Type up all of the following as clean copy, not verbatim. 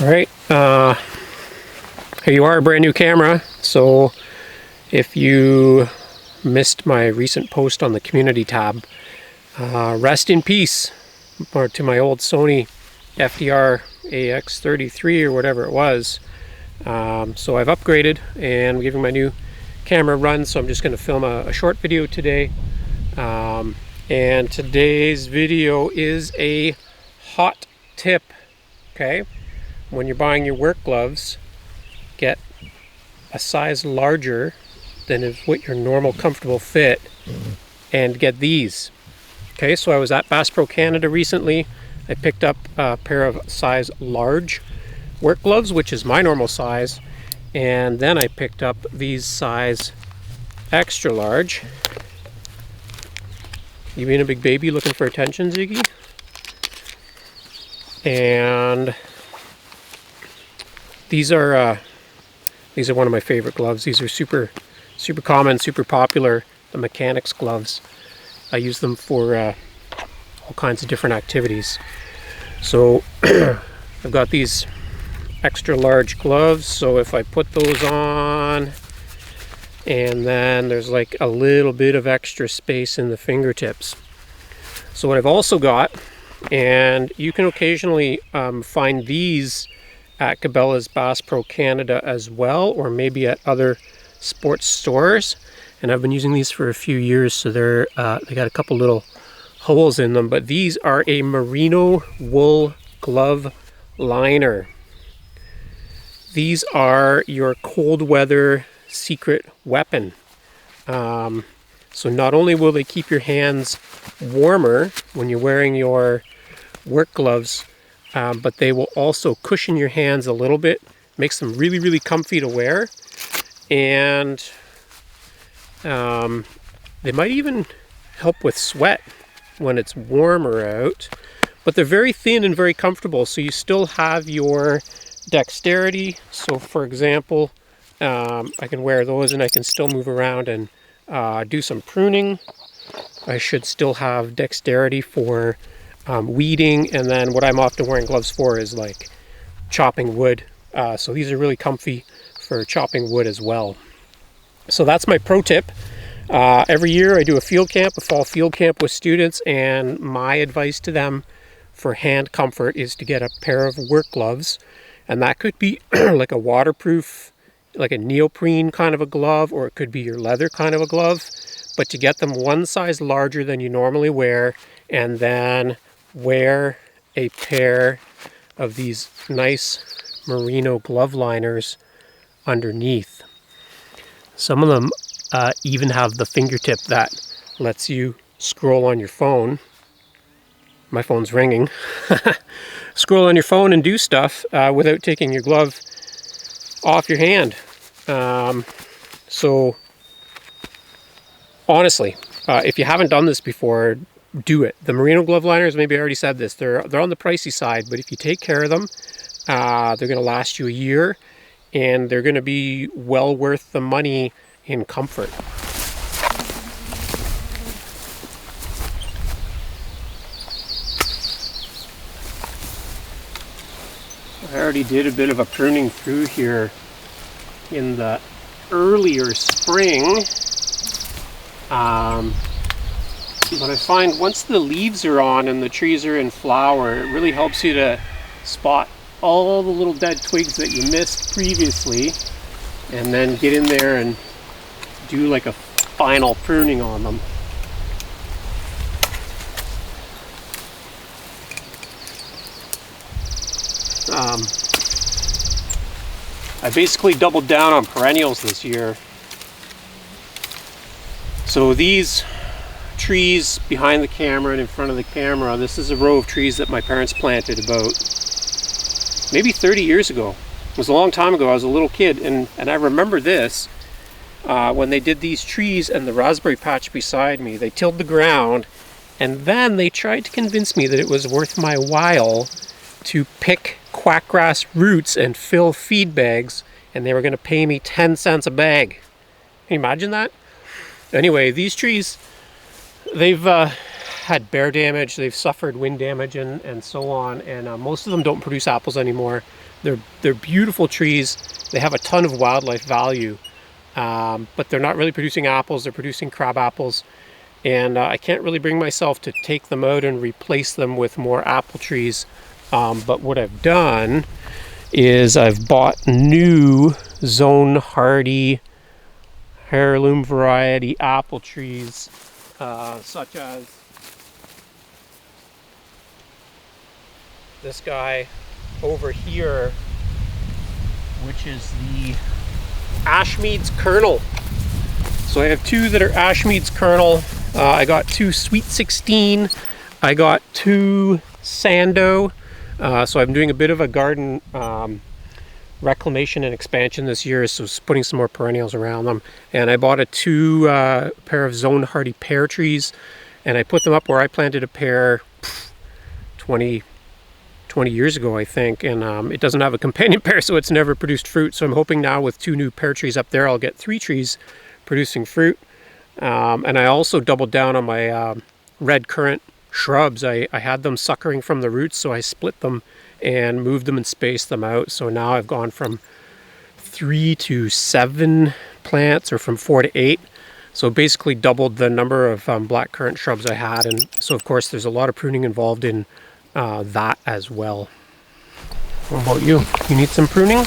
All right, here you are, a brand new camera. So if you missed my recent post on the community tab, rest in peace to my old Sony FDR AX33 or whatever it was. So I've upgraded and I'm giving my new camera a run, so I'm just going to film a short video today. And today's video is a hot tip. Okay, when you're buying your work gloves, get a size larger than is what your normal comfortable fit and get these. Okay, so I was at Bass Pro Canada recently. I picked up a pair of size large work gloves, which is my normal size, and then I picked up these size extra large. You being a big baby looking for attention, Ziggy? And these are one of my favorite gloves. These are super common, super popular, the mechanics gloves. I use them for all kinds of different activities. So I've got these extra large gloves, so if I put those on, and then there's like a little bit of extra space in the fingertips. So what I've also got, and you can occasionally find these at Cabela's Bass Pro Canada as well, or maybe at other sports stores, and I've been using these for a few years, so they got a couple little holes in them, but these are a merino wool glove liner. These are your cold weather secret weapon. So not only will they keep your hands warmer when you're wearing your work gloves, but they will also cushion your hands a little bit, makes them really comfy to wear, and they might even help with sweat when it's warmer out. But they're very thin and very comfortable, so you still have your dexterity. So for example, I can wear those and I can still move around and do some pruning. I should still have dexterity for weeding, and then what I'm often wearing gloves for is like chopping wood. So these are really comfy for chopping wood as well. So that's my pro tip. Every year I do a field camp, a fall field camp with students, and my advice to them for hand comfort is to get a pair of work gloves, and that could be like a waterproof, like a neoprene kind of a glove, or it could be your leather kind of a glove, but to get them one size larger than you normally wear, and then wear a pair of these nice merino glove liners underneath. Some of them even have the fingertip that lets you scroll on your phone. My phone's ringing. Scroll on your phone and do stuff without taking your glove off your hand. So honestly, if you haven't done this before, do it. The merino glove liners, maybe I already said this, they're on the pricey side, but if you take care of them, they're going to last you a year, and they're going to be well worth the money in comfort. I already did a bit of a pruning through here in the earlier spring, but I find once the leaves are on and the trees are in flower, it really helps you to spot all the little dead twigs that you missed previously, and then get in there and do like a final pruning on them. I basically doubled down on perennials this year. So these trees behind the camera and in front of the camera, this is a row of trees that my parents planted about maybe 30 years ago. It was a long time ago. I was a little kid, and I remember this. When they did these trees and the raspberry patch beside me, they tilled the ground, and then they tried to convince me that it was worth my while to pick quackgrass roots and fill feed bags, and they were going to pay me 10 cents a bag. Can you imagine that? Anyway, these trees, they've had bear damage, they've suffered wind damage and so on, and most of them don't produce apples anymore. They're beautiful trees. They have a ton of wildlife value, but they're not really producing apples. They're producing crab apples, and I can't really bring myself to take them out and replace them with more apple trees. But what I've done is I've bought new zone hardy heirloom variety apple trees, such as this guy over here, which is the Ashmead's Kernel. So I have two that are Ashmead's Kernel. I got two Sweet 16. I got two Sando. So I'm doing a bit of a garden reclamation and expansion this year, so putting some more perennials around them. And I bought two pair of zone hardy pear trees, and I put them up where I planted a pear 20 years ago, I think, and it doesn't have a companion pear, so it's never produced fruit. So I'm hoping now with two new pear trees up there, I'll get 3 trees producing fruit. And I also doubled down on my red currant shrubs. I had them suckering from the roots, so I split them and moved them and spaced them out. So now I've gone from 3 to 7 plants, or from 4 to 8. So basically doubled the number of black currant shrubs I had. And so of course there's a lot of pruning involved in that as well. What about you? You need some pruning?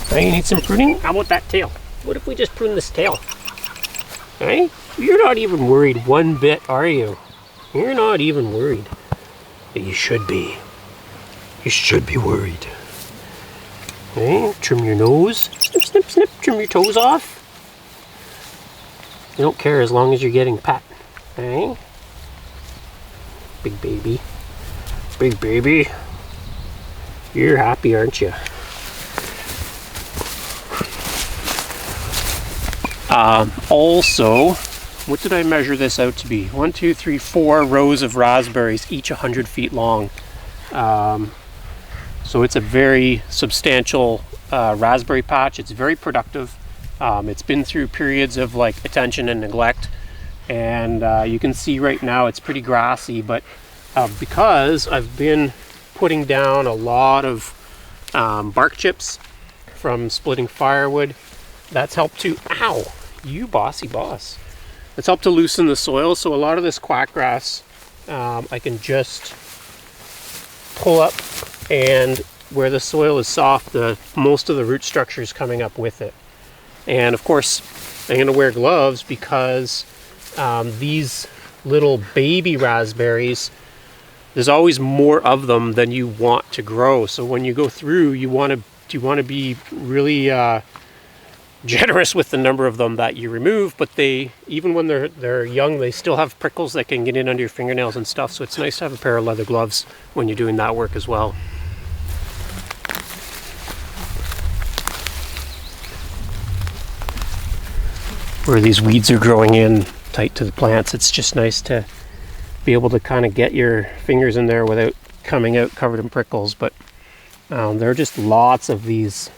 Hey, you need some pruning? How about that tail? What if we just prune this tail? Hey, you're not even worried one bit, are you? You're not even worried. You should be. You should be worried. Hey, trim your nose. Snip, snip, snip. Trim your toes off. You don't care as long as you're getting pet. Hey? Big baby. Big baby. You're happy, aren't you? Also, what did I measure this out to be? 1, 2, 3, 4 rows of raspberries, each 100 feet long. So it's a very substantial raspberry patch. It's very productive. It's been through periods of like attention and neglect, and you can see right now it's pretty grassy, but because I've been putting down a lot of bark chips from splitting firewood, that's helped to, ow, you bossy boss. It's helped to loosen the soil, so a lot of this quackgrass I can just pull up, and where the soil is soft, most of the root structure is coming up with it. And of course, I'm going to wear gloves because these little baby raspberries, there's always more of them than you want to grow. So when you go through, you want to be really generous with the number of them that you remove, but they, even when they're young, they still have prickles that can get in under your fingernails and stuff, so it's nice to have a pair of leather gloves when you're doing that work as well. Where these weeds are growing in tight to the plants, it's just nice to be able to kind of get your fingers in there without coming out covered in prickles. But there are just lots of these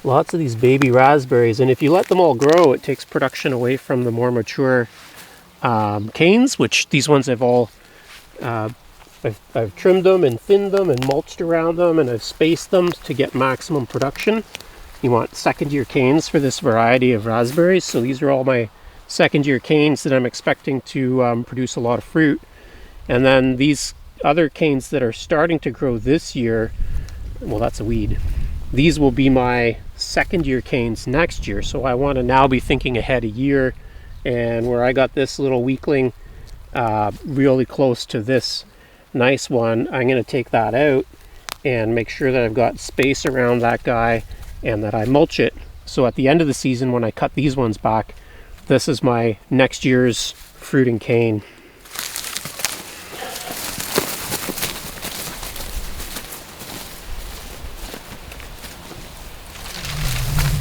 baby raspberries, and if you let them all grow, it takes production away from the more mature canes, which these ones I've all I've trimmed them and thinned them and mulched around them, and I've spaced them to get maximum production. You want second year canes for this variety of raspberries, so these are all my second year canes that I'm expecting to produce a lot of fruit. And then these other canes that are starting to grow this year, well, that's a weed. These will be my second year canes next year, so I want to now be thinking ahead a year. And where I got this little weakling really close to this nice one, I'm going to take that out and make sure that I've got space around that guy and that I mulch it. So at the end of the season, when I cut these ones back, this is my next year's fruiting cane.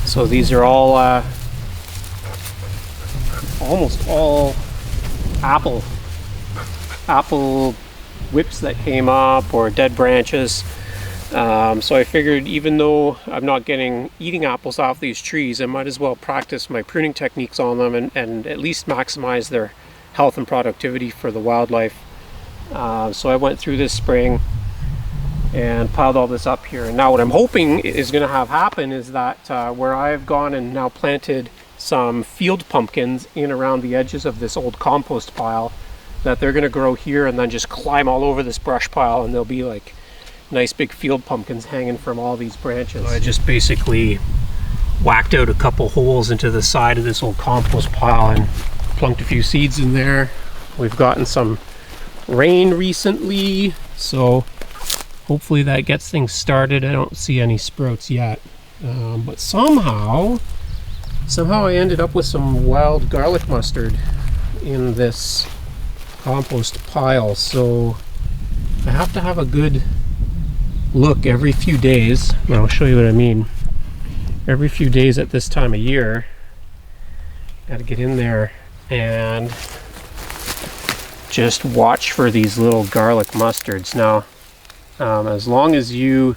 So these are all almost all apple whips that came up, or dead branches. So I figured, even though I'm not getting eating apples off these trees, I might as well practice my pruning techniques on them and at least maximize their health and productivity for the wildlife. So I went through this spring and piled all this up here. And now what I'm hoping is going to have happen is that where I've gone and now planted some field pumpkins in around the edges of this old compost pile, that they're going to grow here and then just climb all over this brush pile, and there'll be like nice big field pumpkins hanging from all these branches. So I just basically whacked out a couple holes into the side of this old compost pile and plunked a few seeds in there. We've gotten some rain recently, so hopefully that gets things started. I don't see any sprouts yet, but somehow I ended up with some wild garlic mustard in this compost pile, so I have to have a good look every few days, and I'll show you what I mean. Every few days at this time of year, got to get in there and just watch for these little garlic mustards. Now, as long as you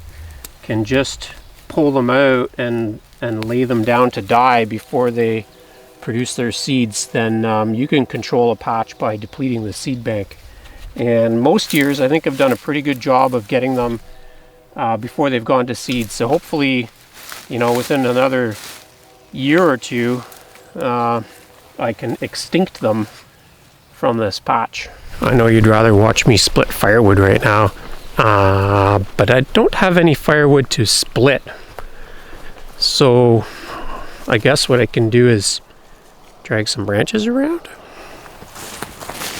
can just pull them out and lay them down to die before they produce their seeds, then you can control a patch by depleting the seed bank. And most years I think I've done a pretty good job of getting them before they've gone to seed. So hopefully, you know, within another year or two, I can extinct them from this patch. I know you'd rather watch me split firewood right now, but I don't have any firewood to split. So I guess what I can do is drag some branches around.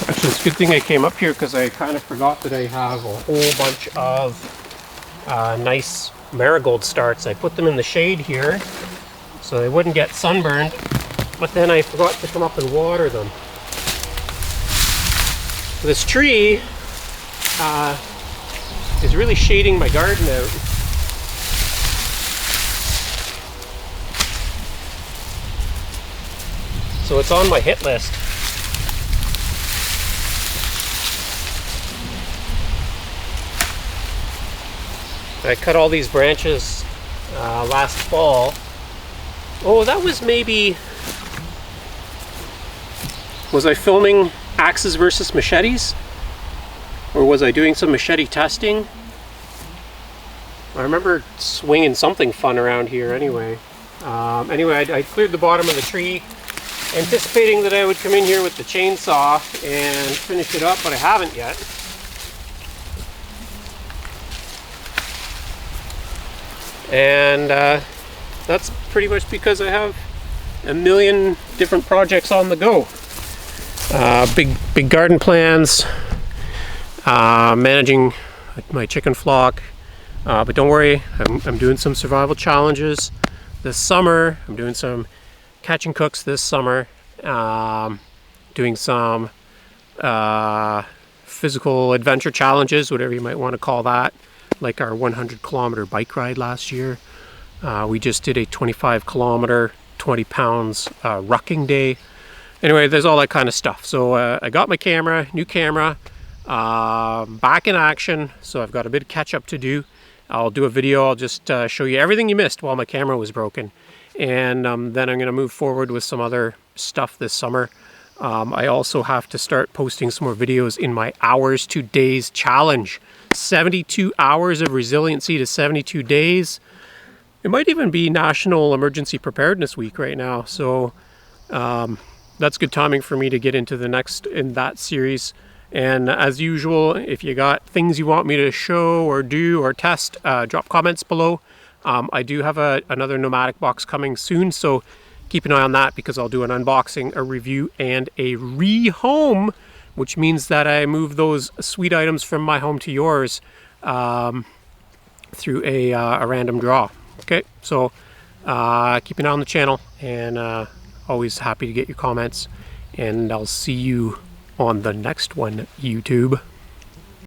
Actually, it's a good thing I came up here because I kind of forgot that I have a whole bunch of nice marigold starts. I put them in the shade here so they wouldn't get sunburned, but then I forgot to come up and water them. This tree is really shading my garden out. So it's on my hit list. I cut all these branches last fall. Oh, that was maybe... Was I filming axes versus machetes? Or was I doing some machete testing? I remember swinging something fun around here anyway. Anyway, I cleared the bottom of the tree, anticipating that I would come in here with the chainsaw and finish it up, but I haven't yet. And that's pretty much because I have a million different projects on the go. Big garden plans, managing my chicken flock, but don't worry, I'm doing some survival challenges this summer. I'm doing some catch and cooks this summer, doing some physical adventure challenges, whatever you might want to call that, like our 100-kilometer bike ride last year. We just did a 25-kilometer, 20 pounds rucking day. Anyway, there's all that kind of stuff. So I got my camera, new camera, back in action. So I've got a bit of catch up to do. I'll do a video. I'll just show you everything you missed while my camera was broken. And then I'm going to move forward with some other stuff this summer. I also have to start posting some more videos in my hours to days challenge. 72 hours of resiliency to 72 days. It might even be National Emergency Preparedness Week right now. So that's good timing for me to get into the next in that series. And as usual, if you got things you want me to show or do or test, drop comments below. I do have another nomadic box coming soon, so keep an eye on that because I'll do an unboxing, a review, and a rehome, which means that I move those sweet items from my home to yours through a random draw. Okay, so keep an eye on the channel, and always happy to get your comments, and I'll see you on the next one, YouTube.